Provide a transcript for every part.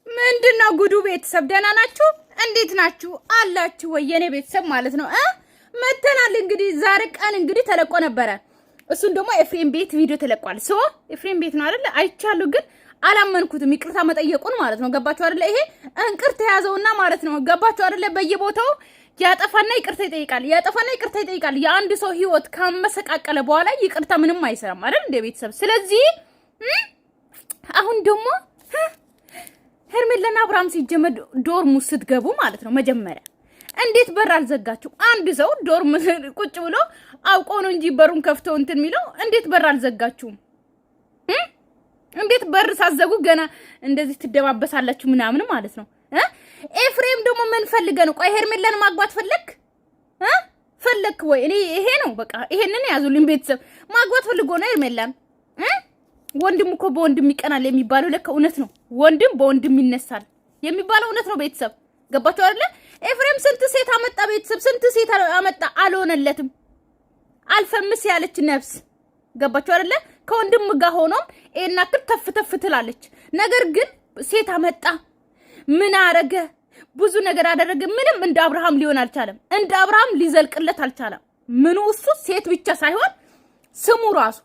ምንድነው ጉዱ? ቤተሰብ ደህና ናችሁ? እንዴት ናችሁ? አላችሁ ወይ? የኔ ቤተሰብ ማለት ነው መተናል። እንግዲህ ዛሬ ቀን እንግዲህ ተለቆ ነበረ። እሱን ደግሞ ኤፍሬም ቤት ቪዲዮ ተለቋል። ኤፍሬም ቤት ነው አይደል? አይቻለሁ ግን አላመንኩትም። ይቅርታ መጠየቁን ማለት ነው። ገባችሁ አይደል? ይሄ እንቅርት ያዘውና ማለት ነው። ገባችሁ አይደል? በየቦታው ያጠፋና ይቅርታ ይጠይቃል፣ ያጠፋና ይቅርታ ይጠይቃል። የአንድ ሰው ህይወት ካመሰቃቀለ በኋላ ይቅርታ ምንም አይሰራም አይደል እንደ ቤተሰብ። ስለዚህ አሁን ደግሞ ሄርሜላና አብርሃም ሲጀመር ዶርሙ ስትገቡ ማለት ነው መጀመሪያ እንዴት በር አልዘጋችሁ? አንድ ሰው ዶርም ቁጭ ብሎ አውቆ ነው እንጂ በሩን ከፍተው እንትን የሚለው እንዴት በር አልዘጋችሁም? እንዴት በር ሳዘጉ ገና እንደዚህ ትደባበሳላችሁ ምናምን ማለት ነው። ኤፍሬም ደግሞ ምን ፈልገ ነው? ቆይ ሄርሜላን ማግባት ፈለክ ወይ? እኔ ይሄ ነው በቃ ይሄንን ያዙልኝ ቤተሰብ። ማግባት ፈልጎ ነው ሄርሜላን። ወንድም እኮ በወንድም ይቀናል የሚባለው ለካ እውነት ነው። ወንድም በወንድም ይነሳል የሚባለው እውነት ነው ቤተሰብ። ገባችሁ አይደለ? ኤፍሬም ስንት ሴት አመጣ ቤተሰብ፣ ስንት ሴት አመጣ፣ አልሆነለትም። አልፈምስ ያለች ነፍስ። ገባችሁ አይደለ? ከወንድም ጋር ሆኖም እናክል ተፍ ትላለች። ነገር ግን ሴት አመጣ፣ ምን አረገ? ብዙ ነገር አደረገ። ምንም እንደ አብርሃም ሊሆን አልቻለም። እንደ አብርሃም ሊዘልቅለት አልቻለም። ምኑ እሱ ሴት ብቻ ሳይሆን ስሙ ራሱ።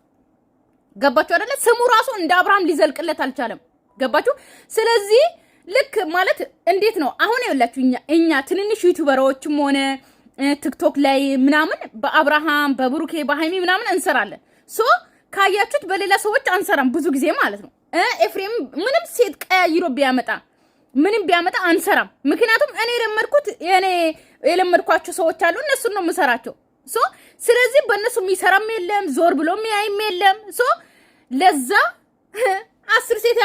ገባችሁ አይደለ? ስሙ ራሱ እንደ አብርሃም ሊዘልቅለት አልቻለም። ገባችሁ? ስለዚህ ልክ ማለት እንዴት ነው አሁን ይኸውላችሁ እኛ ትንንሽ ዩቲዩበሮችም ሆነ ቲክቶክ ላይ ምናምን በአብርሃም በብሩኬ በሃይሚ ምናምን እንሰራለን። ካያችሁት በሌላ ሰዎች አንሰራም ብዙ ጊዜ ማለት ነው። ኤፍሬም ምንም ሴት ቀያይሮ ምንም ቢያመጣ አንሰራም። ምክንያቱም እኔ የለመድኳቸው ሰዎች አሉ፣ እነሱን ነው የምሰራቸው። ስለዚህ በእነሱ የሚሰራም የለም፣ ዞር ብሎ የሚያይም የለም። ለዛ 10 ሴት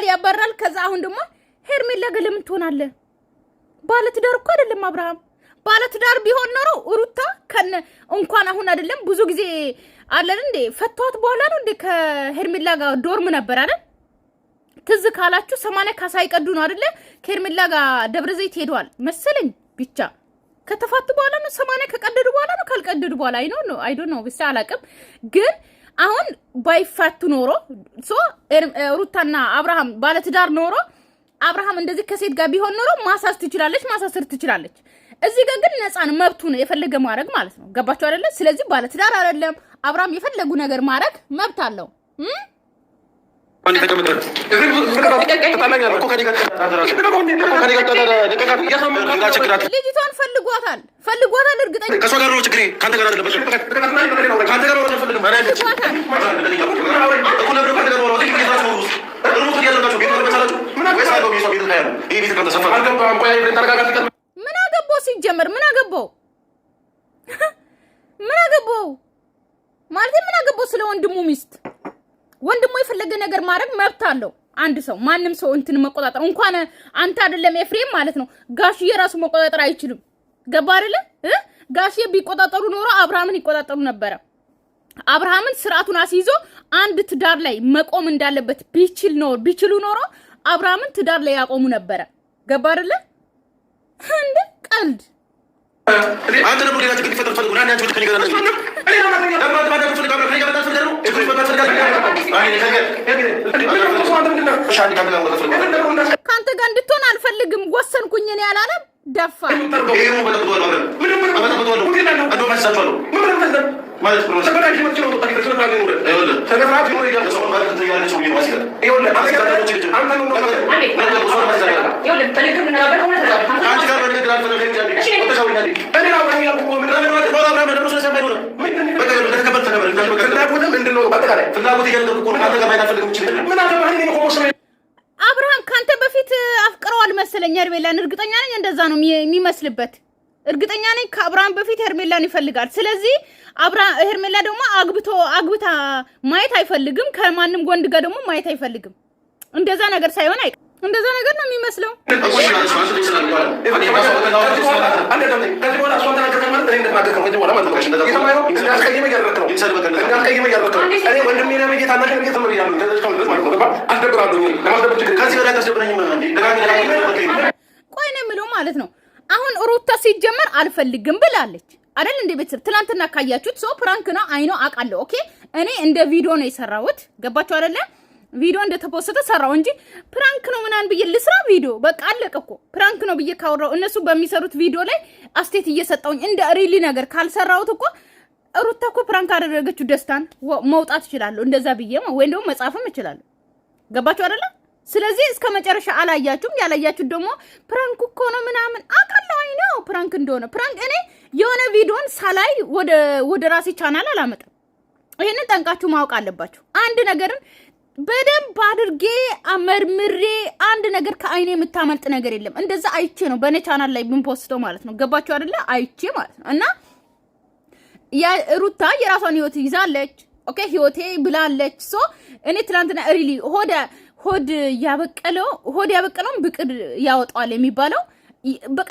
ያባራል። ከዛ አሁን ደግሞ ሄርሜላ ገለ ምን ትሆናለህ? ባለትዳር እኮ አይደለም አብርሃም። ባለትዳር ቢሆን ኖሮ ሩታ እንኳን አሁን አይደለም ብዙ ጊዜ አለን እንዴ ፈቷት በኋላ ነው እንዴ ከሄርሜላ ጋር ዶርም ነበር አይደል? ትዝ ካላችሁ 80 ካሳ ይቀዱ ነው አይደለ? ከሄርሜላ ጋር ደብረ ዘይት ሄዷል መሰለኝ። ብቻ ከተፋቱ በኋላ ነው 80 ከቀደዱ በኋላ ነው ካልቀደዱ በኋላ አይ ዶንት ኖ ብቻ አላውቅም። ግን አሁን ባይፋቱ ኖሮ ሩታና አብርሃም ባለትዳር ኖሮ አብርሃም እንደዚህ ከሴት ጋር ቢሆን ኖሮ ማሳሰር ትችላለች። እዚህ ጋር ግን ነፃ ነው፣ መብቱ ነው የፈለገ ማድረግ ማለት ነው። ገባችሁ አይደለ? ስለዚህ ባለትዳር አይደለም አብርሃም የፈለጉ ነገር ማድረግ መብት አለው። ልጅቷን ፈልጓታል እርግጠኛ ከሷ ጋር ነው ችግሬ ካንተ ጋር አይደለም። ካንተ ጋር ነው ፈልግም ምን አገባው ሲጀመር? ምን አገባው ማለት ምን አገባው? ስለ ወንድሙ ሚስት ወንድሙ የፈለገ ነገር ማድረግ መብት አለው። አንድ ሰው ማንም ሰው እንትን መቆጣጠር እንኳን አንተ አይደለም ኤፍሬም ማለት ነው ጋሽዬ ራሱ መቆጣጠር አይችልም። ገባ አይደለ? ጋሽዬ ቢቆጣጠሩ ኖሮ አብርሃምን ይቆጣጠሩ ነበረ። አብርሃምን ስርዓቱን አስይዞ አንድ ትዳር ላይ መቆም እንዳለበት ቢችሉ ኖሮ አብርሃምን ትዳር ላይ ያቆሙ ነበረ። ገባ አይደለ? እንደ ቀልድ አንተ ደግሞ ሌላ ችግር ይፈጠር ፈልጉ እና አንቺ ከኔ ጋር ነኝ ካንተ ጋር እንድትሆን አልፈልግም። ወሰንኩኝ እኔ አላለም ደፋ አብርሃም ካንተ በፊት አፍቅረዋል መሰለኝ ሄርሜላን። እርግጠኛ ነኝ እንደዛ ነው የሚመስልበት። እርግጠኛ ነኝ ከአብርሃም በፊት ሄርሜላን ይፈልጋል። ስለዚህ ሄርሜላ ደግሞ አግብታ ማየት አይፈልግም። ከማንም ወንድ ጋር ደግሞ ማየት አይፈልግም። እንደዛ ነገር ሳይሆን እንደዛ ነገር ነው የሚመስለው። ቆይ ነው የምለው ማለት ነው። አሁን ሩታ ሲጀመር አልፈልግም ብላለች አይደል? እንደ ቤተሰብ ትናንትና ካያችሁት ፕራንክ ነው አይኖ አቃለው። ኦኬ እኔ እንደ ቪዲዮ ነው የሰራሁት። ገባችሁ አይደለ? ቪዲዮ እንደተፖስተ ሰራው እንጂ ፕራንክ ነው ምናምን ብዬ ልስራ ቪዲዮ በቃ አለቀ እኮ። ፕራንክ ነው ብዬ ካወራው እነሱ በሚሰሩት ቪዲዮ ላይ አስቴት እየሰጠውኝ እንደ ሪሊ ነገር ካልሰራውት እኮ ሩታ እኮ ፕራንክ አደረገችው ደስታን መውጣት እችላለሁ እንደዛ ብዬ ወይ እንደው መጻፍም እችላለሁ። ገባችሁ አይደለ? ስለዚህ እስከ መጨረሻ አላያችሁም። ያላያችሁ ደግሞ ፕራንክ እኮ ነው ምናምን አቃላይ ነው ፕራንክ እንደሆነ። ፕራንክ እኔ የሆነ ቪዲዮን ሳላይ ወደ ራሴ ቻናል አላመጣም። ይሄንን ጠንቃችሁ ማወቅ አለባችሁ። አንድ ነገርን በደንብ አድርጌ አመርምሬ አንድ ነገር ከአይኔ የምታመልጥ ነገር የለም። እንደዛ አይቼ ነው በኔ ቻናል ላይ ብንፖስተው ማለት ነው። ገባችሁ አይደለ? አይቼ ማለት ነው። እና ያ ሩታ የራሷን ህይወት ይዛለች። ኦኬ ህይወቴ ብላለች። ሶ እኔ ትላንትና ሪሊ ሆድ ያበቀለውን ብቅል ያወጣዋል የሚባለው በቃ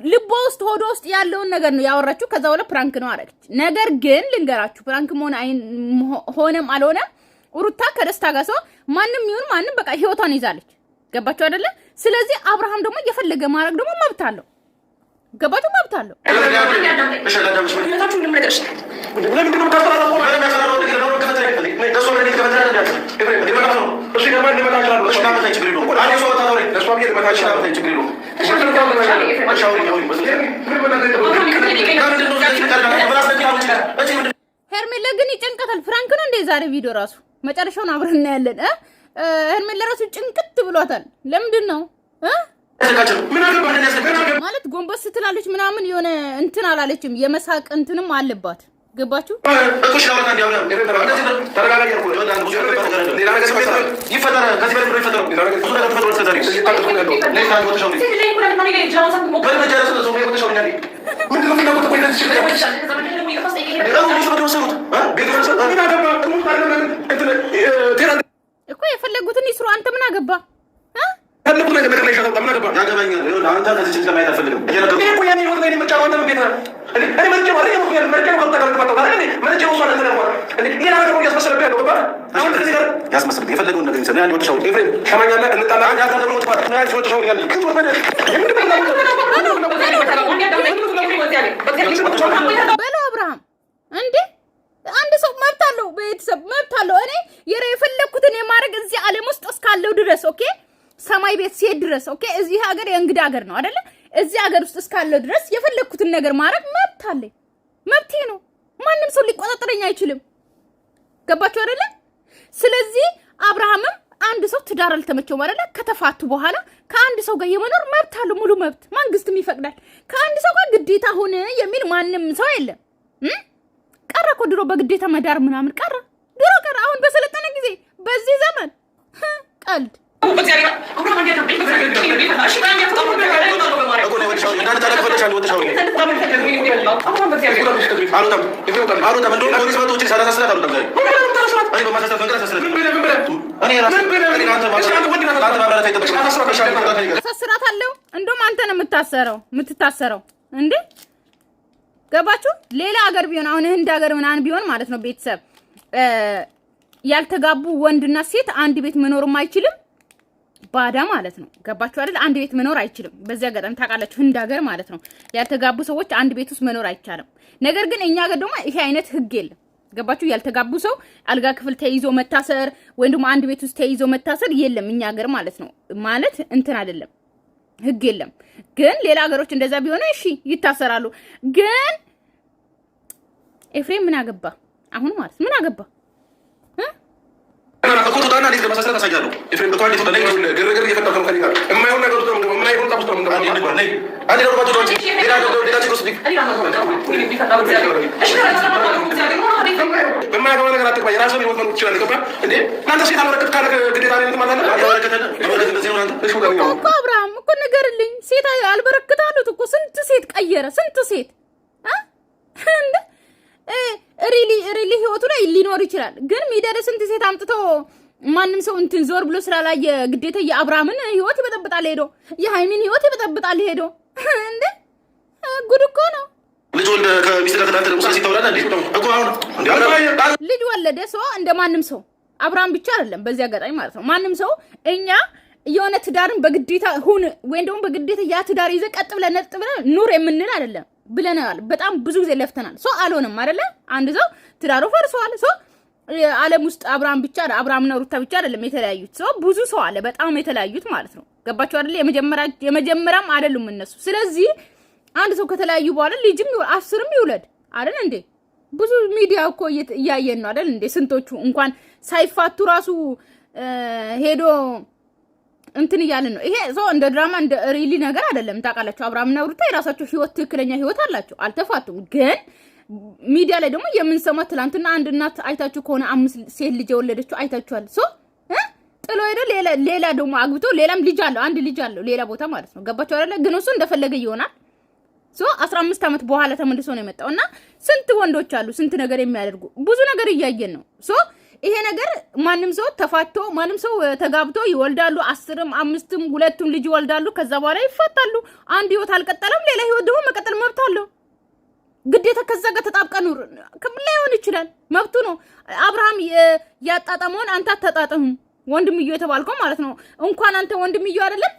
ልቦ ውስጥ ሆዶ ውስጥ ያለውን ነገር ነው ያወራችሁ። ከዛ በኋላ ፕራንክ ነው አረጋች። ነገር ግን ልንገራችሁ ፕራንክ ሆነም አልሆነም ሩታ ከደስታ ጋር ሰው ማንም ይሁን ማንም በቃ ህይወቷን ይዛለች። ገባችሁ አይደለ? ስለዚህ አብርሃም ደግሞ እየፈለገ ማድረግ ደግሞ መብት አለው። ገባችሁ? መብት አለው። ሄርሜላ ግን ይጨንቀታል። ፍራንክ ነው እንደ ዛሬ ቪዲዮ ራሱ መጨረሻውን አብረን እናያለን። ሄርሜላ ራሱ ጭንቅት ብሏታል። ለምንድን ነው ማለት ጎንበስ ስትላለች ምናምን የሆነ እንትን አላለችም። የመሳቅ እንትንም አለባት። ገባችሁ? እኮ የፈለጉትን ይስሩ። አንተ ምን አገባ? በለው አብርሃም እንዴ አንድ ሰው መብት አለው። ቤተሰብ መብት አለው። እኔ የፈለኩትን የማድረግ እዚህ ዓለም ውስጥ እስካለው ድረስ ኦኬ ሰማይ ቤት ሲሄድ ድረስ ኦኬ እዚህ ሀገር የእንግዳ ሀገር ነው አይደለ? እዚህ ሀገር ውስጥ እስካለው ድረስ የፈለኩትን ነገር ማድረግ መብት አለኝ። መብቴ ነው። ማንም ሰው ሊቆጣጠረኝ አይችልም። ገባችሁ አይደለ? ስለዚህ አብርሃምም አንድ ሰው ትዳር አልተመቸውም አይደለ? ከተፋቱ በኋላ ከአንድ ሰው ጋር የመኖር መብት አለው። ሙሉ መብት መንግስትም ይፈቅዳል። ከአንድ ሰው ጋር ግዴታ ሆነ የሚል ማንም ሰው የለም። ቀረ እኮ ድሮ በግዴታ መዳር ምናምን ቀረ። ድሮ ቀረ። አሁን በሰለጠነ ጊዜ በዚህ ዘመን ቀልድ አሳስራታለሁ። እንደውም አንተ ነው የምትታሰረው እንዴ? ገባችሁ? ሌላ ሀገር ቢሆን አሁን ህንድ ሀገር ምናምን ቢሆን ማለት ነው ቤተሰብ ያልተጋቡ ወንድና ሴት አንድ ቤት መኖርም አይችልም። ባዳ ማለት ነው። ገባችሁ አይደል? አንድ ቤት መኖር አይችልም። በዚያ አጋጣሚ ታውቃላችሁ ህንድ ሀገር ማለት ነው ያልተጋቡ ሰዎች አንድ ቤት ውስጥ መኖር አይቻልም። ነገር ግን እኛ ሀገር ደግሞ ይሄ አይነት ህግ የለም። ገባችሁ? ያልተጋቡ ሰው አልጋ ክፍል ተይዞ መታሰር ወይም ደግሞ አንድ ቤት ውስጥ ተይዞ መታሰር የለም እኛ ሀገር ማለት ነው። ማለት እንትን አይደለም ህግ የለም። ግን ሌላ ሀገሮች እንደዛ ቢሆኑ እሺ ይታሰራሉ። ግን ኤፍሬም ምን አገባ አሁን ማለት ምን አገባ? ኮቶታና ሊዝ ለማሳሰር ታሳያለሁ። ኤፍሬም በቷል ሊዝ ላይ ግርግር እየፈጠረ ነው። ከሊጋ የማይሆን ነገር ውስጥ ነው። ምን አይሆን ታውስቶ ነው። አንዴ ነው ባጆ ነው። ሌላ ችግር ውስጥ በማያገባ ነገር አትግባ። የራስህን ህይወት መኖር ትችላለህ። ገባህ እንዴ? እናንተ ሴት አልበረከት ካለ ግዴታ ነው ማለት ነው። እኮ አብርሃም እኮ ንገርልኝ። ሴት አልበረከት አሉት እኮ ስንት ሴት ቀየረ። ስንት ሴት እንዴ ሪሊ ህይወቱ ላይ ሊኖር ይችላል። ግን ሚደረ ስንት ሴት አምጥቶ ማንም ሰው እንትን ዞር ብሎ ስላላየ ግዴታ የአብርሃምን ህይወት ይበጠብጣል ሄዶ፣ የሃይሚን ህይወት ይበጠብጣል ሄዶ። እንዴ ጉድ እኮ ነው። ልጅ ወልደ ከሚስት ጋር ተዳተረ ሙሳ ሲታወራና እንዴ እኮ አሁን ልጅ ወለደ ሰው እንደማንም ሰው አብርሃም ብቻ አይደለም። በዚህ አጋጣሚ ማለት ነው ማንም ሰው እኛ የሆነ ትዳርን በግዴታ ሁን ወይም ደግሞ በግዴታ ያ ትዳር ይዘ ቀጥ ብለ ነጥ ብለ ኑር የምንል አይደለም ብለናል። በጣም ብዙ ጊዜ ለፍተናል። ሶ አልሆነም አይደለ? አንድ ሰው ትዳሩ ፈርሷል። ሶ ዓለም ውስጥ አብርሃምና ሩታ ብቻ አይደለም የተለያዩት ሰው ብዙ ሰው አለ በጣም የተለያዩት ማለት ነው ገባችሁ አይደል የመጀመሪያም አይደሉም እነሱ ስለዚህ አንድ ሰው ከተለያዩ በኋላ ልጅም 10ም ይውለድ አይደል እንዴ ብዙ ሚዲያ እኮ እያየን ነው አይደል እንዴ ስንቶቹ እንኳን ሳይፋቱ ራሱ ሄዶ እንትን እያልን ነው ይሄ ሰው እንደ ድራማ እንደ ሪሊ ነገር አይደለም ታውቃላችሁ አብርሃምና ሩታ የራሳቸው ህይወት ትክክለኛ ህይወት አላቸው አልተፋቱም ግን ሚዲያ ላይ ደግሞ የምንሰማው ትላንትና አንድ እናት አይታችሁ ከሆነ 5 ሴት ልጅ የወለደችው አይታችኋል ሶ ጥሎ ሄዶ ሌላ ደግሞ አግብቶ ሌላም ልጅ አለው አንድ ልጅ አለው ሌላ ቦታ ማለት ነው ገባችሁ አይደል ግን እሱ እንደፈለገ ይሆናል ሶ 15 አመት በኋላ ተመልሶ ነው የመጣውና ስንት ወንዶች አሉ ስንት ነገር የሚያደርጉ ብዙ ነገር እያየን ነው ሶ ይሄ ነገር ማንም ሰው ተፋቶ ማንም ሰው ተጋብቶ ይወልዳሉ 10ም 5ም 2ም ልጅ ይወልዳሉ ከዛ በኋላ ይፋታሉ አንድ ህይወት አልቀጠለም ሌላ ህይወት ደግሞ መቀጠል መብት አለው ግዴታ ከዛ ጋር ተጣብቀ ኑር ከምን ይችላል መብቱ ነው አብርሃም ያጣጣመውን አንተ አታጣጣም ወንድምዩ የተባልከው ማለት ነው እንኳን አንተ ወንድምዩ አይደለም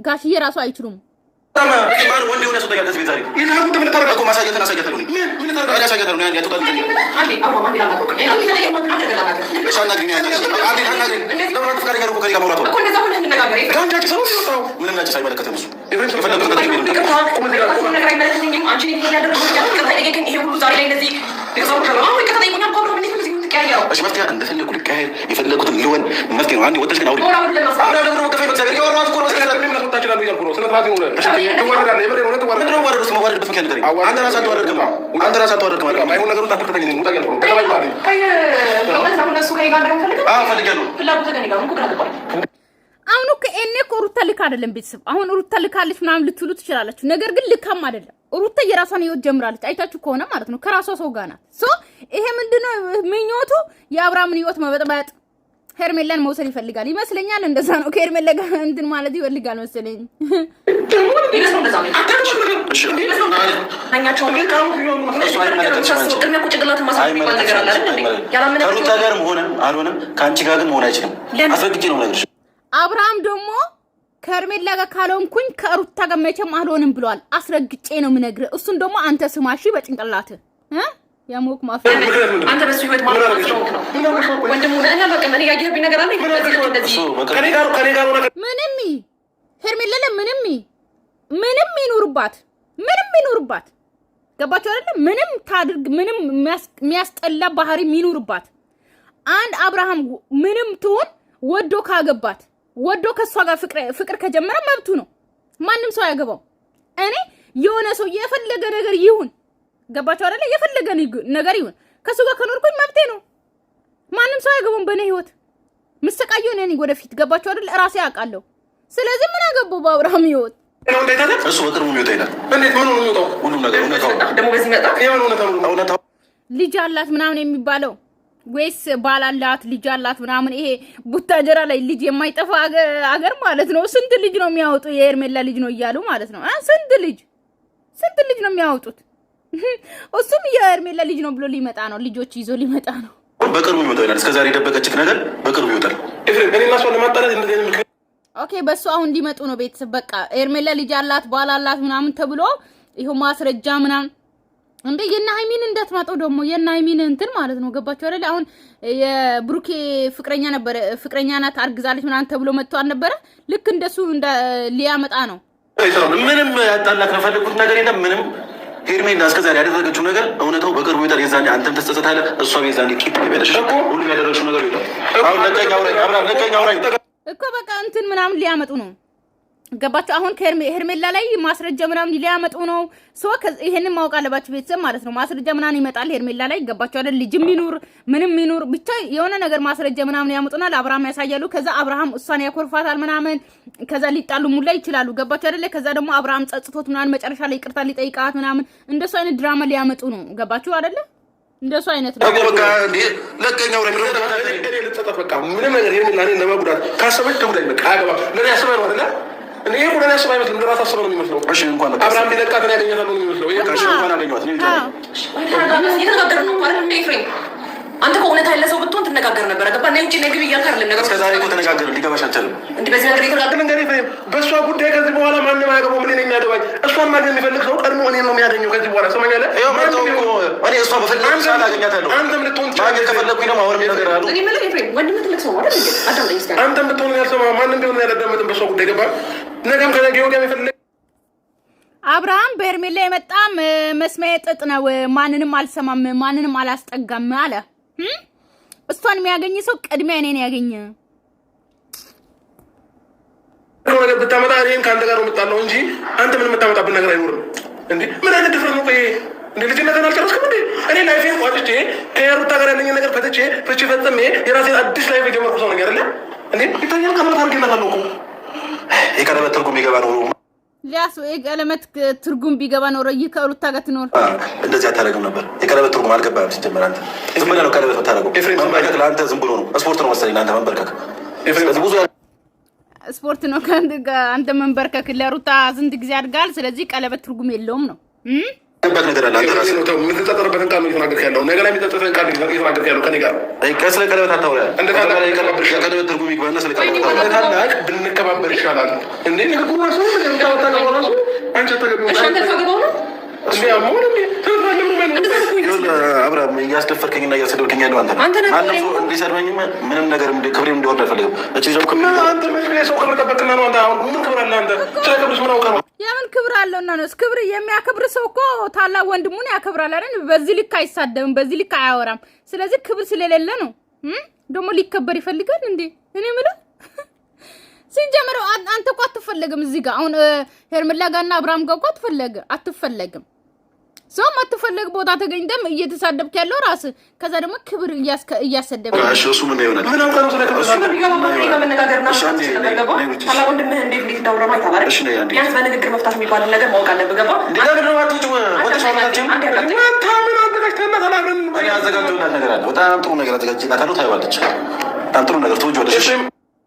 ጋሽዬ ራሱ አይችሉም ማን ወንድ የሆነ ሰው ተጋደስ ቤዛሪ ይላሉ ምን ተረጋጉ ማሳየት ነው ምን ተረጋጋ ያሳየት ነው ያን ያተጣጣ አንዴ አባ ማን ይላል ነው ሻና ግን ያን አንዴ ለምን ፍቃድ ጋር ከሪጋ ማውራት ነው እኮ እንደዛ ሆነ እንነጋገር ጋንጃ ሰው ነው ምንም ናጭ ሳይመለከተን እሱ ኢብራሂም ስለፈለገ ነገር አይመለከተኝም አንቺ ያደረገው ግን ይሄ ሁሉ ዛሬ ላይ እንደዚህ ይገዛው ነው ይከታተይኛል ኮብሮ ምን እሺ መፍትሄ እንደፈለኩ ልካሄድ የፈለኩትን ልወን መፍትሄ ነው አንዴ ወጥተሽ ግን አውሪ አውራ ደግሞ ከፈይ በተሰበረ ያወራው እኮ ነው ስለዚህ ምን መስጠት ይችላል ይላል ብሎ ስለዚህ ነው ተወረዳለ የበረ ነው ተወረዳ ነው ወረዱ ስመዋረድ በፈከለ ነገር አንተ ራስህ አትወረድም ማለት ማይሆን ነገሩን ታፈተተኝ ነው ሙጣ ያለው ተባይ ማለት አይ ነው እሱ ከይ ጋር እንደፈልግ ፈልጋለሁ ፍላጎት ከኔ ጋር ነው ገባ አሁን እኮ እኔ እኮ ሩታ ልክ አይደለም ቤተሰብ አሁን ሩታ ልካለች ምናምን ልትሉ ትችላላችሁ ነገር ግን ልካም አይደለም ሩታ የራሷን ህይወት ጀምራለች አይታችሁ ከሆነ ማለት ነው ከራሷ ሰው ጋር ናት ሶ ይሄ ምንድነው ምኞቱ የአብርሃምን ህይወት መበጥበጥ ሄርሜላን መውሰድ ይፈልጋል ይመስለኛል እንደዛ ነው ከሄርሜላ ጋር እንትን ማለት ይፈልጋል መሰለኝ ይመስል እንደዛ ነው እሺ አኛቸው ልካው እሱ አይመለከትም ቅድሚያ ቁጭ ግላት ማሳብ ይባል ነገር አለ አይደል ያላምን ከሩታ ጋርም ሆነ አልሆነም ካንቺ ጋር ግን መሆን አይችልም አስረግጬ ነው ነገርሽ አብርሃም ደግሞ ከርሜላ ጋር ካልሆንኩኝ ከሩታ ጋር መቼም አልሆንም ብሏል አስረግጬ ነው ምነግርህ እሱን ደግሞ አንተ ስማሺ በጭንቅላት ያሞክ ማፈ አንተ በሱ ህይወት ማለት ነው ወንድሙ ነህ በቃ ምን ያየህብኝ ነገር አለ ከኔ ጋር ምንም ሄርሜላ ምንም ይኑርባት ገባችሁ አይደል ምንም ታድርግ ምንም የሚያስጠላ ባህሪ ይኑርባት አንድ አብርሃም ምንም ትሆን ወዶ ካገባት ወዶ ከሷ ጋር ፍቅር ከጀመረ መብቱ ነው ማንም ሰው ያገባው እኔ የሆነ ሰው የፈለገ ነገር ይሁን ገባችሁ አይደል የፈለገ ነገር ይሁን ከሱ ጋር ከኖርኩኝ መብቴ ነው ማንም ሰው ያገባው በእኔ ህይወት መስቀያየው ነኝ ወደፊት ገባችሁ አይደል ራሴ ያውቃለሁ ስለዚህ ምን አገባው በአብርሃም ህይወት እሱ በቅርቡ ነው ይወጣ እንዴት ምን ነው የሚወጣው ሁሉ ነገር ደግሞ በዚህ መጣ ይሄ ልጅ አላት ምናምን የሚባለው ወይስ ባላላት ልጅ አላት ምናምን ይሄ ቡታጀራ ላይ ልጅ የማይጠፋ አገር ማለት ነው ስንት ልጅ ነው የሚያወጡ የሄርሜላ ልጅ ነው እያሉ ማለት ነው ስንት ልጅ ነው የሚያወጡት እሱም የሄርሜላ ልጅ ነው ብሎ ሊመጣ ነው ልጆች ይዞ ሊመጣ ነው በቅርቡ ይወጣል እስከዛሬ ደበቀችክ ነገር በቅርቡ ይወጣል ኤፍሬም እኔ ማስዋል ለማጣላት እንደዚህ ኦኬ በሱ አሁን እንዲመጡ ነው ቤተሰብ በቃ ሄርሜላ ልጅ አላት ባላላት ምናምን ተብሎ ይሄው ማስረጃ ምናምን እንዴ የናይሚን እንዳትማጣው ደግሞ የናይሚን እንትን ማለት ነው ገባችሁ አይደል አሁን የብሩኬ ፍቅረኛ ናት አርግዛለች ምናምን ተብሎ መጥቶ አልነበረ ልክ እንደሱ እንደ ሊያመጣ ነው ምንም ያጣላክ ነው ፈልኩት ነገር የለም ምንም ሄርሜላ እስከዛሬ ያደረገችው ነገር እውነታው በቅርቡ ይወጣል የዛኔ አንተም ተስተታለ እሷ የዛኔ ቂጥ ይበለሽ ሁሉ ያደረገችው ነገር ይወጣል አሁን ለቀኛው አብራም እኮ በቃ እንትን ምናምን ሊያመጡ ነው ገባችሁ አሁን ከሄርሜላ ላይ ማስረጃ ምናምን ሊያመጡ ነው ሶ ይሄንን ማወቅ አለባችሁ ቤተሰብ ማለት ነው ማስረጃ ምናምን ይመጣል ሄርሜላ ላይ ገባችሁ አይደል ልጅም ይኑር ምንም ይኑር ብቻ የሆነ ነገር ማስረጃ ምናምን ያመጡና ለአብርሃም ያሳያሉ ከዛ አብርሃም እሷን ያኮርፋታል ምናምን ከዛ ሊጣሉ ሙላ ይችላሉ ገባችሁ አይደል ከዛ ደግሞ አብርሃም ጸጽቶት ምናምን መጨረሻ ላይ ይቅርታ ሊጠይቃት ምናምን እንደሱ አይነት ድራማ ሊያመጡ ነው ገባችሁ አይደል እንደሱ አይነት ነው በቃ ለቀኛው ላይ በቃ ምንም ነገር ሄርሜላ እኔ ለማጉዳት ካሰበች ተጉዳይ በቃ አገባ ለኔ ያስበው አይደል እኔ ሁሉ ነው ያስባይ መስሎ እንደራስ አስበው ነው የሚመስለው እሺ እንኳን አብርሃም ቢለቃት ነው ያገኛታል ነው የሚመስለው ይሄ ካሽ እንኳን አገኘዋት ነው ይታል የተናገረ ነው ማለት ነው ኤፍሬም አንተ እኮ እውነት ያለ ሰው ብትሆን ትነጋገር ነበር። ገባ እኔ ውጪ ነግብ እያልክ አይደለም ነገር እስከ ዛሬ እኮ ተነጋገርን። ሊገባሽ አልቻለም እንዴ? በዚህ ነገር የተነጋገርን ነገር ይፈም በእሷ ጉዳይ ከዚህ በኋላ ማንም አያገባው። ምን ነው የሚያገባኝ? እሷን ማግኘት የሚፈልግ ሰው ቀድሞ እኔ ነው የሚያገኘው። ከዚህ በኋላ ሰማኛለህ? እኔ እሷ በፈለግ ሰዓት አገኛታለሁ። አንተም ልትሆን ማግኘት ከፈለግኩኝ ደግሞ አሁንም ነገር አሉ። እኔ ማለት ኤፍሬም ወንድም ትልቅ ሰው አይደል እንዴ? አዳምጠኝ እስኪ። አንተም ብትሆን ያልሰማ ማንም ቢሆን ያላዳመጥም በእሷ ጉዳይ ገባ። ነገም ከነገ ወዲያ የሚፈልግ አብርሃም በሄርሜላ የመጣም መስሚያ ጥጥ ነው። ማንንም አልሰማም፣ ማንንም አላስጠጋም አለ። እሷን የሚያገኝ ሰው ቅድሚያ እኔን ያገኘ ነገር ብታመጣ እኔም ከአንተ ጋር ነው የምጣለው እንጂ አንተ ምን የምታመጣብን ነገር አይኖርም። እንዴ ምን አይነት ድፍረት ነው? ቆይ እንዴ ልጅነትን አልጨረስክም እንዴ? እኔ ላይፌን ቋጭቼ ከሩታ ጋር ያለኝ ነገር ፈትቼ ፈጽሜ የራሴን አዲስ ላይፍ የጀመርኩ ሰው ነገር አለ እንዴ? ይታያል። ቀለበት አድርጌላታለሁ እኮ የቀለበት ትርጉም ይገባ ነው ሊያስ የቀለበት ትርጉም ቢገባ ኖሮ ከሩታ ጋር ትኖር እንደዚህ አታደርግም ነበር። የቀለበት ትርጉም አልገባም ሲጀመር። አንተ ዝም ብለህ ነው ቀለበት የምታደርገው። መንበርከክ ለአንተ ዝም ብሎ ነው፣ ስፖርት ነው መሰለኝ ለአንተ መንበርከክ። ስለዚህ ብዙ ስፖርት ነው አንተ መንበርከክ። ለሩታ ስንት ጊዜ አድጋል። ስለዚህ ቀለበት ትርጉም የለውም ነው በት ነገር አለ። አንተ ራስህ የምትጠጠርበትን ቃል ነው እየተናገርክ ያለው። ነገ ላይ የሚጠጠርበትን ቃል እየተናገርክ ያለው ከኔ ጋር ስለ ቀለበት አታውራ። ቀለበት ትርጉም ይግባና ስለ ቀለበት ታላቅ ብንከባበር ይሻላል። እንዴ ንግግሩ ራሱ ራሱ አንቺ ተገቢ አብርሃም እያስደፈርከኝና እያሰደብከኝ ያለው አንተ ነህ። ማንም ሰው እንዲሰድበኝም ምንም ነገር ክብሬም እንዲወርድ አልፈልግም። ሰው ክብር ጠበቅና ነው። አንተ አሁን ምን ክብር አለ? አንተ ስለ ክብርስ ምን አውቀህ ነው? የምን ክብር አለው? እና ነው ክብር የሚያከብር ሰው እኮ ታላቅ ወንድሙን ያከብራል አይደል? በዚህ ልክ አይሳደብም፣ በዚህ ልክ አያወራም። ስለዚህ ክብር ስለሌለ ነው ደግሞ ሊከበር ይፈልጋል እንዴ? እኔ የምለው ሲጀምር አንተ እኮ አትፈለግም እዚህ ጋር አሁን ሄርሜላ ጋርና አብርሃም ጋር እኮ አትፈለግም። ሰው አትፈለግ ቦታ ተገኝተም እየተሳደብክ ያለው ራስ ከዛ ደግሞ ክብር እያሰደበ እሱ ምን ይሆናል? ምን አውቀህ ነው ስለ ክብር በንግግር መፍታት የሚባለው ነገር ማወቅ አለብህ። ገባ ያዘጋጀውላት ነገር አለ። በጣም ጥሩ ነገር አዘጋጅላታለሁ። ታይዋለች። በጣም ጥሩ ነገር ትወጂዋለሽ።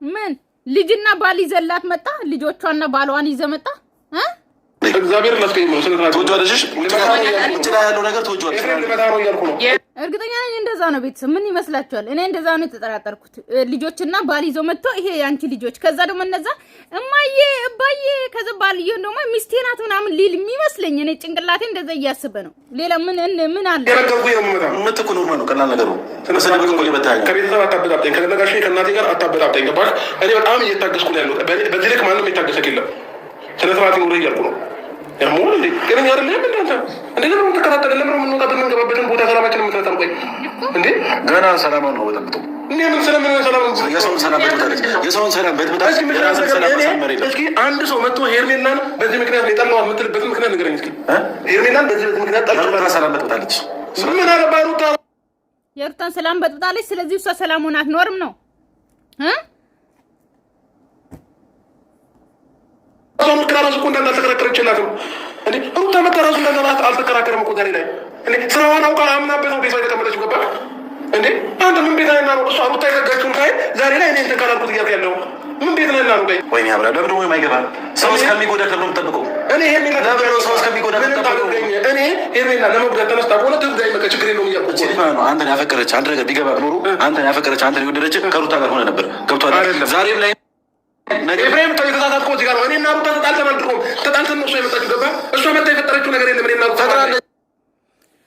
ምን ልጅና ባል ይዘላት መጣ። ልጆቿና ባሏን ይዘ መጣ። እግዚአብሔር ይመስገን ነው። ስለዚህ ትወጂዋለሽ። ያለው ነገር ትወጂዋለሽ። እርግጠኛ ነኝ እንደዛ ነው። ቤተሰብ ምን ይመስላችኋል? እኔ እንደዛ ነው የተጠራጠርኩት። ልጆችና ባል ይዞ መጥቶ ይሄ ያንቺ ልጆች ከዛ ደግሞ እነዛ እማዬ እባዬ ከዛ ባልዬ ደግሞ ሚስቴ ናት ምናምን ሊል የሚመስለኝ እኔ ጭንቅላቴ እንደዛ እያስበ ነው። ሌላ ምን አለ? ምትኩ ኖርማል ነው። ቀላል ነገሩ ተሰደበ እኮ ይበታኝ። ከቤተሰብ አታበጣብጠኝ፣ ከነጋሽ ከእናቴ ጋር አታበጣብጠኝ። ገባሽ? እኔ በጣም እየታገስኩ ነው ያለሁት። በዚህ ልክ ማንም የታገሰክ የለም። ስነ ስርዓት ይኑርህ እያልኩ ነው። ያሞን እንዴ ግን ያረ ለምን እንደንተ እንዴ ለምን ተከታተለ? ለምን የምንወጣበት የምንገባበትን ቦታ ሰላማችን የምትፈጠር? ቆይ እንዴ ገና ሰላም ነው ወጣብጡ እኔ ምን ሰላም የሰውን ሰላም በትብታለች። የሰውን ሰላም በትብታለች። እስኪ አንድ ሰው መጥቶ ሄርሜላን በዚህ ምክንያት ነው የጠላኋት የምትልበት ምክንያት ንገረኝ እስኪ። ሄርሜላን በዚህ ምክንያት ጠልቶ ሰላም በትብታለች። ምን አለ ባሩታ የሩታን ሰላም በትብታለች። ስለዚህ እሷ ሰላም ሆና አትኖርም ነው አሁን ከራሱ እኮ እንዳልተከራከረች ይችላል እንዴ? ሩታ መጣ ራሱ እንዳልተከራከረ አልተከራከረም እኮ ዛሬ ላይ እንዴ ስራዋን አውቃ አምናበት ነው ቤቷ የተቀመጠችው። ገባ እንዴ? አንተ ምን ቤት ነህና ነው እሷ ሩታ የዘጋችውን ታይ ዛሬ ላይ እኔ ተካላልኩት እያልኩ ያለው ምን ቤት ነህና ነው? ቆይ ወይኔ አብራ ለምን ነው የማይገባ ሰው እስከሚጎዳ ከብሎ የምጠብቀው እኔ ሄርሜላ ለምን ነው ሰው እስከሚጎዳ የምጠብቀው? እኔ ሄርሜላ ለመጉዳት ተነስታ ከሆነ ትጉዳይ በቃ ችግር የለውም እያልኩ እኮ ነው። አንተን ያፈቀረች አንድ ነገር ቢገባ ኖሮ አንተን ያፈቀረች አንተን የወደደች ከሩታ ጋር ሆነ ነበር። ገብቷል? ዛሬም ላይ ኤፍሬም የተሳሳትከው እዚህ ጋር ነው። እኔና ሩታ ተጣልተን አልድሮም ተጣልተን ነው እሷ የመጣችው። ገባ? እሷ መጣ የፈጠረችው ነገር የለም። እኔና ሩታ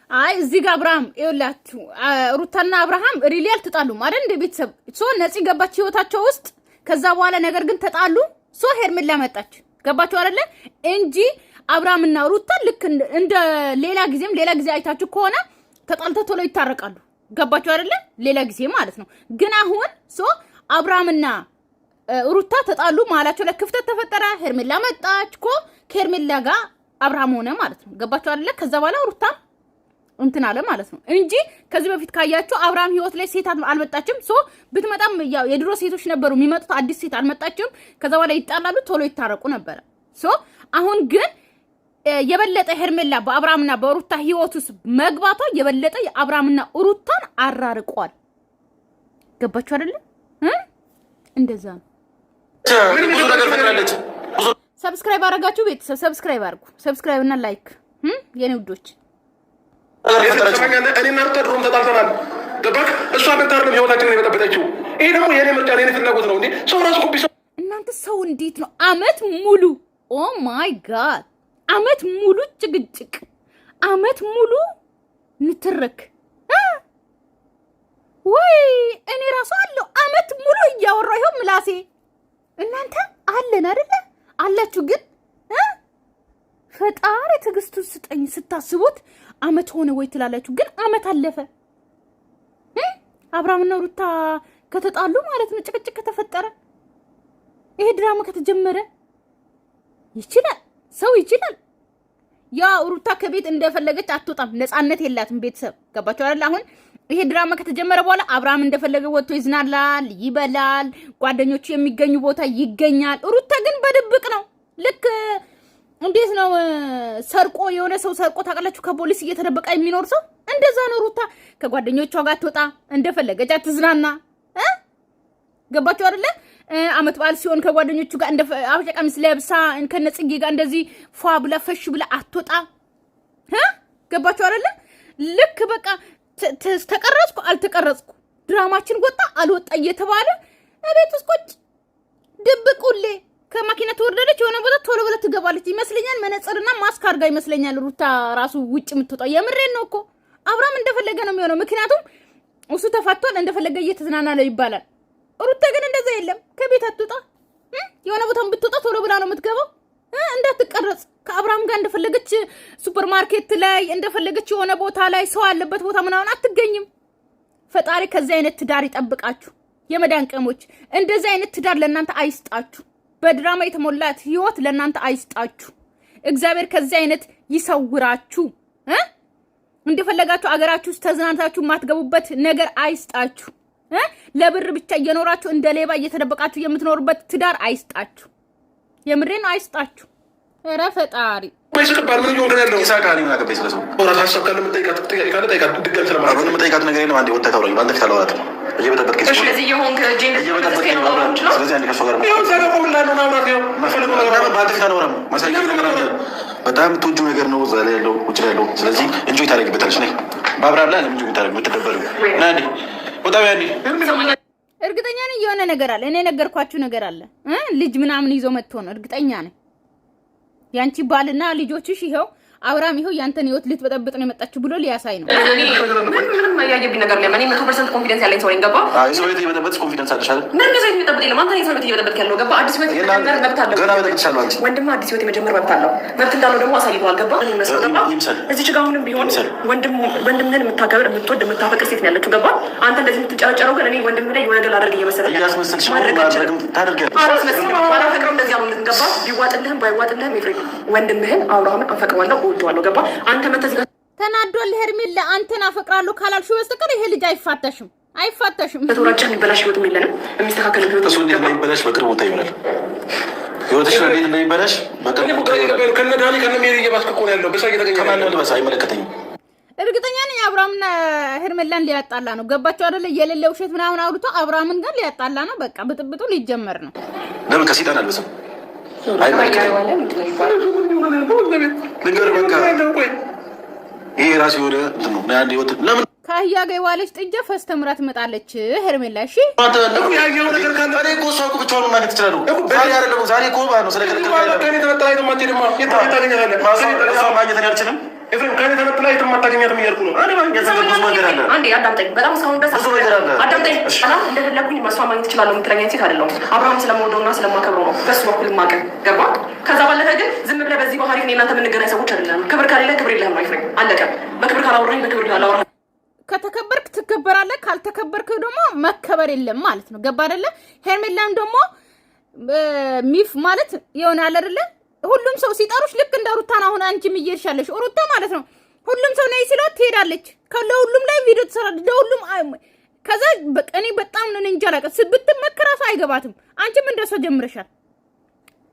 አይ እዚህ ጋር አብርሃም ይኸውላችሁ ሩታና አብርሃም ሪሊ አልተጣሉም አይደል? እንደ ቤተሰብ ሶ ነፂ ገባች ህይወታቸው ውስጥ። ከዛ በኋላ ነገር ግን ተጣሉ። ሶ ሄርሜላ መጣች። ገባችሁ አይደለ? እንጂ አብርሃምና ሩታ ልክ እንደ ሌላ ጊዜ አይታችሁ ከሆነ ተጣልተው ቶሎ ይታረቃሉ። ገባችሁ አይደለ? ሌላ ጊዜ ማለት ነው። ግን አሁን ሶ አብርሃምና ሩታ ተጣሉ። መሀላቸው ላይ ክፍተት ተፈጠረ። ሄርሜላ መጣች እኮ ከሄርሜላ ጋር አብርሃም ሆነ ማለት ነው። ገባችሁ አይደለ? ከዛ በኋላ ሩታ እንትን አለ ማለት ነው እንጂ ከዚህ በፊት ካያችሁ አብርሃም ህይወት ላይ ሴት አልመጣችም። ሶ ብትመጣም ያው የድሮ ሴቶች ነበሩ የሚመጡት፣ አዲስ ሴት አልመጣችም። ከዛ በኋላ ይጣላሉ፣ ቶሎ ይታረቁ ነበረ። ሶ አሁን ግን የበለጠ ሄርሜላ በአብርሃምና በሩታ ህይወት ውስጥ መግባቷ የበለጠ የአብርሃምና ሩታን አራርቋል። ገባችሁ አይደለ? እንደዛ ነው። ሰብስክራይብ አረጋችሁ ቤተሰብ ሰብስክራይብ አርጉ። ሰብስክራይብ እና ላይክ የኔ ውዶች። እኔና ሩታ ድሮም ተጣልተናል። ገባክ? እሷ በታርለም ህይወታችንን የበጠበጠችው። ይሄ ደግሞ የኔ ምርጫ የኔ ፍላጎት ነው እንዴ። ሰው ራሱ ኮፒ እናንተ ሰው እንዴት ነው አመት ሙሉ ኦ ማይ ጋድ አመት ሙሉ ጭቅጭቅ አመት ሙሉ ንትርክ ወይ እኔ ራሱ አለው አመት ሙሉ እያወራሁ ይሄው ምላሴ እናንተ አለን አይደለ አላችሁ ግን ፈጣሪ ትዕግስቱን ስጠኝ ስታስቡት አመት ሆነ ወይ ትላላችሁ ግን አመት አለፈ አብርሃምና ሩታ ከተጣሉ ማለት ነው ጭቅጭቅ ከተፈጠረ ይሄ ድራማ ከተጀመረ ይችላል ሰው ይችላል ያ ሩታ ከቤት እንደፈለገች አትወጣም ነፃነት የላትም ቤተሰብ ገባችሁ አይደል አሁን ይሄ ድራማ ከተጀመረ በኋላ አብርሃም እንደፈለገ ወጥቶ ይዝናናል ይበላል ጓደኞቹ የሚገኙ ቦታ ይገኛል ሩታ ግን በድብቅ ነው ልክ እንዴት ነው ሰርቆ የሆነ ሰው ሰርቆ ታቀላችሁ ከፖሊስ እየተደበቀ የሚኖር ሰው እንደዛ ነው ሩታ ከጓደኞቿ ጋር ትወጣ እንደፈለገች አትዝናና ገባችሁ አይደል አመት በዓል ሲሆን ከጓደኞቹ ጋር እንደ አብጫ ቀሚስ ለብሳ ከነጽጌ ጋር እንደዚህ ፏ ብላ ፈሽ ብላ አትወጣ ገባችሁ አይደል ልክ በቃ ተቀረጽኩ አልተቀረጽኩ ድራማችን ወጣ አልወጣ እየተባለ እቤት ውስጥ ቁጭ ድብቁሌ ከማኪና ተወርደለች የሆነ ቦታ ቶሎ ብላ ትገባለች ይመስለኛል መነጽርና ማስክ አድርጋ ይመስለኛል ሩታ ራሱ ውጭ የምትወጣው የምሬን ነው እኮ አብርሃም እንደፈለገ ነው የሚሆነው ምክንያቱም እሱ ተፋቷል እንደፈለገ እየተዝናና ነው ይባላል ሩታ ግን እንደዛ የለም ከቤት አትወጣ የሆነ ቦታም ብትወጣ ቶሎ ብላ ነው የምትገባው እንዳትቀረጽ ከአብርሃም ጋር እንደፈለገች ሱፐርማርኬት ላይ እንደፈለገች የሆነ ቦታ ላይ ሰው አለበት ቦታ ምናምን አትገኝም ፈጣሪ ከዚህ አይነት ትዳር ይጠብቃችሁ የመዳን ቀሞች እንደዚህ አይነት ትዳር ለእናንተ አይስጣችሁ በድራማ የተሞላት ህይወት ለእናንተ አይስጣችሁ እግዚአብሔር ከዚህ አይነት ይሰውራችሁ እንደፈለጋችሁ አገራችሁ ውስጥ ተዝናንታችሁ ማትገቡበት ነገር አይስጣችሁ ለብር ብቻ እየኖራችሁ እንደ ሌባ እየተደበቃችሁ የምትኖሩበት ትዳር አይስጣችሁ የምሬን አይስጣችሁ ኧረ ፈጣሪ ማይስከባል ምን ይሆን ያለው ይሳካል ይናገበይ ስለሰው ወራ ታሰብ ካለ ምጠይቃት ካለ ጠይቃት ድጋም ስለማለት ነው ምጠይቃት ነገር የለም አንዴ ወጣ ታውራኝ ባንተ ታላወራት እየበጠበጥከኝ ስለዚህ የሆንክ ጄን ስለዚህ አንዴ ከሰው ጋር ነው ዘጋው ምን ነው ማውራት ነው ማፈልገው ነገር ባንተ ታላወራም ማሳየው ነገር አለ በጣም ትውጁ ነገር ነው ዛሬ ያለው ውጭ ያለው ስለዚህ እንጆይ ታደርግበታለሽ ነይ ባብራብላ ለምን እንጆይ ታደርግ ምትደበሩ ናዲ ወጣው ያዲ እርግጠኛ ነኝ የሆነ ነገር አለ እኔ ነገርኳችሁ ነገር አለ ልጅ ምናምን ይዞ መጥቶ ነው እርግጠኛ ነኝ ያንቺ ባልና ልጆችሽ ይሄው አብርሃም ይሄው ያንተን ህይወት ልትበጠብጥ ነው የመጣችሁ ብሎ ሊያሳይ ነው ምንም ያየብኝ ነገር የለም እኔ 100% ኮንፊደንስ ያለኝ ሰው ነኝ ገባ አይ ሰው እየበጠበጥሽ ኮንፊደንስ አለሽ አይደል ምን እንደዚህ የሚጠብጥ የለም አንተ ሰው እየበጠበጥክ ያለው ገባ አዲስ ህይወት የመጀመር መብት አለው ገና በጠብጥሻለሁ አንቺ ወንድም አዲስ ህይወት የመጀመር መብት አለው መብት እንዳለው ደግሞ አሳይቷል ገባ እኔ መስገባ እዚህ ጋር አሁንም ቢሆን ወንድምህን የምታከብር የምትወድ የምታፈቅር ሴት ነው ያለችው ገባ አንተ እንደዚህ የምትጨረጨረው ግን እኔ ወንድምህ ላይ የሆነ ነገር አድርግ እየመሰለኝ እያስመሰልሽ ማድረግም ታደርጊያለሽ አላፈቅረው እንደዚህ ያለው ገባ ቢዋጥልህም ባይዋጥልህም ኤፍሬም ወንድምህን አብርሃምን አፈቅረዋለሁ እወደዋለሁ ገባ አንተ መተዚህ ተናዶል ሄርሜላ አንተን አፈቅራለሁ ካላልሽው በስተቀር ይሄ ልጅ አይፋታሽም በተወራጨ የሚበላሽ ህይወትም የለንም የሚስተካከል ህይወት እሱ እንዴት እንደሚበላሽ በቅርቡ ቦታ ይሆናል ህይወትሽ እንዴት እንደሚበላሽ በቅርቡ ቦታ ይሆናል ከነ ዳኒ ከነ ሜሪ እየባስከ እኮ ነው ያለው በሳ እየተገኘ ከማን ነው በሳ አይመለከተኝም እርግጠኛ ነኝ አብርሃምና ሄርሜላን ሊያጣላ ነው ገባችሁ አይደለ የሌለ ውሸት ምናምን አውርቶ አብርሃምን ጋር ሊያጣላ ነው በቃ ብጥብጡ ሊጀመር ነው ለምን ከሲጣን አልበሰም አይመለከተኝም ልንገር በቃ ይሄ ራሱ የሆነ ነው አንድ ህይወት ለምን ከአህያ ጋር የዋለች ጥጃ ፈስተምራ ትመጣለች ሄርሜላ እሺ ያየው ነገር ካለ እኔ እኮ ሰው ብቻውን ማለት ይችላል ዛሬ አይደለም ዛሬ እኮ ነው ስለከለከለ ተመጣጣኝ ተማቴድማ የታገኛለህ ማግኘት አልችልም ኤፍሬም ከኔ ተነጥላ የትማታገኛትም እያልኩ ነው እኔ ማግኘት ብዙ መንገድ አለ አንዴ አዳምጠኝ በጣም እስካሁን ድረስ ብዙ ነገር አለ አዳምጠኝ እንደፈለኩኝ መስዋዕት ማግኘት እችላለሁ የምትለኝ ሴት አይደለሁም አብርሃም ስለምወደውና ስለማከብረው ነው በሱ በኩል ማቀ ገባ ከዛ ባለፈ ግን ዝም ብለህ በዚህ ባህሪ እኔ እናንተ የምንገናኝ ሰዎች አይደለም ክብር ካሌለ ክብር የለህም ነው ኤፍሬም አለቀ በክብር ካላወራኝ በክብር ካላወራኝ ከተከበርክ ትከበራለህ ካልተከበርክ ደግሞ መከበር የለም ማለት ነው ገባ አይደለ ሄርሜላም ደግሞ ሚፍ ማለት ይሆናል አይደለ ሁሉም ሰው ሲጠሩሽ ልክ እንደ ሩታና አሁን አንቺም እየርሻለሽ ሩታ ማለት ነው ሁሉም ሰው ነይ ሲላት ትሄዳለች ከሁሉም ላይ ቪዲዮ ትሰራለች ለሁሉም ከዛ በቀኔ በጣም ነው እንጃ አላውቅም ብትመከራሱ አይገባትም አንቺም እንደሷ ጀምረሻል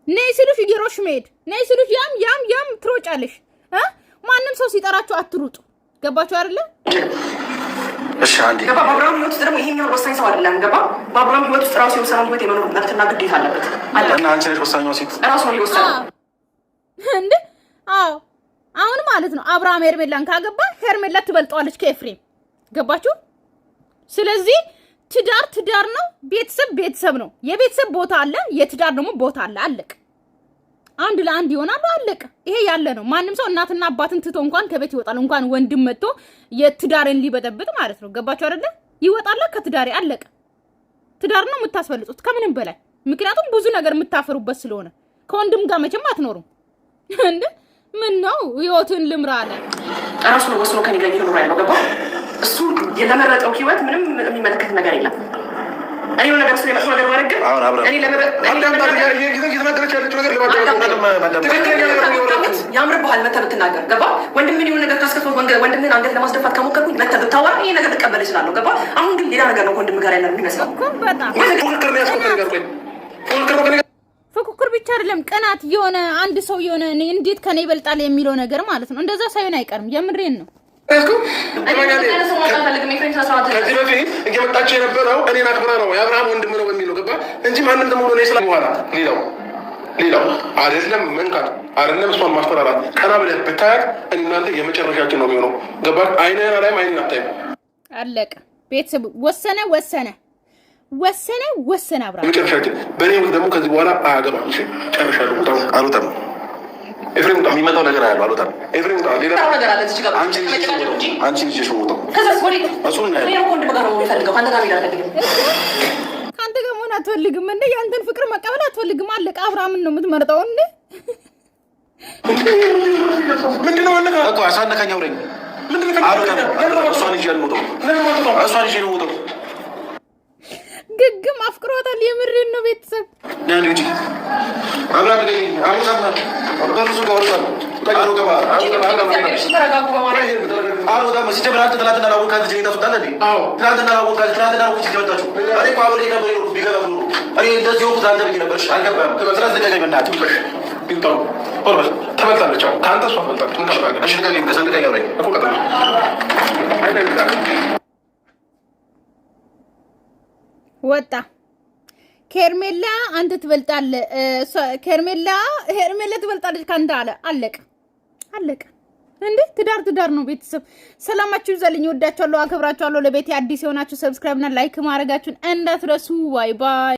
ነይ ሲሉሽ እየሮሽ መሄድ ነይ ሲሉሽ ያም ትሮጫለሽ ማንም ሰው ሲጠራችሁ አትሩጡ ገባችሁ አይደለ እሺ አንዴ ገባ በአብርሃም ህይወት ውስጥ ደግሞ ይሄኛው ወሳኝ ሰው አይደለም ገባ በአብርሃም ህይወት ውስጥ ራሱ የወሰነው ህይወት የመኖር መብትና ግዴታ አለበት እና አንቺ ነሽ ወሳኛው ሴት ራሱ ነው የወሰነው እንዴ አዎ አሁን ማለት ነው አብርሃም ሄርሜላን ካገባ ሄርሜላ ትበልጠዋለች ከኤፍሬም ገባችሁ ስለዚህ ትዳር ነው፣ ቤተሰብ ነው። የቤተሰብ ቦታ አለ፣ የትዳር ደግሞ ቦታ አለ። አለቀ። አንድ ለአንድ ይሆናሉ። አለቀ። ይሄ ያለ ነው። ማንም ሰው እናትና አባትን ትቶ እንኳን ከቤት ይወጣል። እንኳን ወንድም መጥቶ የትዳርን ሊበጠብጥ ማለት ነው። ገባችሁ አይደለ? ይወጣል ከትዳሬ። አለቀ። ትዳር ነው የምታስፈልጡት ከምንም በላይ ምክንያቱም ብዙ ነገር የምታፈሩበት ስለሆነ ከወንድም ጋር መቼም አትኖሩም እንዴ ምን ነው ህይወትን ልምራ አለ ራሱ ነው ወስኖ ከኔ ጋር ይኖር ያለው ገባ እሱ የለመረጠው ህይወት ምንም የሚመለከት ነገር የለም እኔ ነው ነገር ስለማለት ነገር ማድረግ እኔ ያምርብሃል መተህ ብትናገር ገባ ወንድምን የሆነ ነገር ካስከፈው ወንድምን አንገት ለማስደፋት ከሞከርኩኝ መተህ ብታወራ ይሄ ነገር ልቀበል እችላለሁ ገባ አሁን ግን ሌላ ነገር ነው ከወንድም ጋር ያለው የሚመስለው ፉክክር ብቻ አይደለም ቅናት የሆነ አንድ ሰው የሆነ እኔ እንዴት ከኔ ይበልጣል የሚለው ነገር ማለት ነው እንደዛ ሳይሆን አይቀርም የምሬን ነው ከዚህ በፊት እየመጣች የነበረው እኔን አክብራ ነው የአብርሃም ወንድም ነው በሚለው ገባ እንጂ ማንም ደግሞ ሆነ ስላ በኋላ ሌላው አይደለም መንካት አይደለም እሷን ማስፈራራት ቀና ብለህ ብታያት እናንተ የመጨረሻችን ነው የሚሆነው ገባ አይነና ላይም አይነን አታይም አለቀ ቤተሰብ ወሰነ አብርሃም የመጨረሻችን በእኔ ደግሞ ከዚህ በኋላ አያገባም እሺ ጨርሻለሁ አልወጣም ኤፍሬም ጋር የሚመጣው ነገር አያለው አልወጣም ኤፍሬም ጋር ሌላ ነገር አለ እዚህ ጋር አንቺ ልጅ ሾውጣው ከዛስ ወዴት እሱን ነው ያለው ወንድ ጋር ነው የሚፈልገው አንተ ጋር ይላል አንተ ጋር ምን አትፈልግም እንዴ ያንተን ፍቅር መቀበል አትፈልግም አለቀ አብርሃምን ነው የምትመርጠው እንዴ ምንድነው አለቀ እኮ አሳነካኝ አውረኝ ምንድነው አልወጣም እሷን ልጅ ያልሞተው እሷን ልጅ ነው ሞተው ግግም አፍቅሮታል የምሬን ነው ቤተሰብ ያን ልጅ አብራም ላይ አውጣና አብራም ጋር ገባ አውጣ መስጂ ብራንት ተላተና ላውቃ ልጅ ይታፈታል እንዴ ትናንትና ላውቃ ትናንትና ላውቃ ይመጣችሁ አሬ ፓብሎ ይከበሩ ቢገባ ነው አሬ እንደዚህ ወቁ ታንተ ቢግ ነበር አልገባም ስለዚህ ዘገኝ በእናትህ ይንጣው ኦርበስ ተመጣለች ካንተ ሷ ፈልጣ ትንካለህ እሺ ከዚህ ከሰንደኛ ያውረኝ እኮ ቀጥታ ወጣ ኬርሜላ አንተ ትበልጣለህ ኬርሜላ ትበልጣለች ካንተ አለ አለቀ እንዴ ትዳር ነው ቤተሰብ ሰላማችሁ ይዘልኝ ወዳችኋለሁ አከብራችኋለሁ ለቤቴ አዲስ የሆናችሁ ሰብስክራይብ እና ላይክ ማድረጋችሁን እንዳትረሱ ባይ ባይ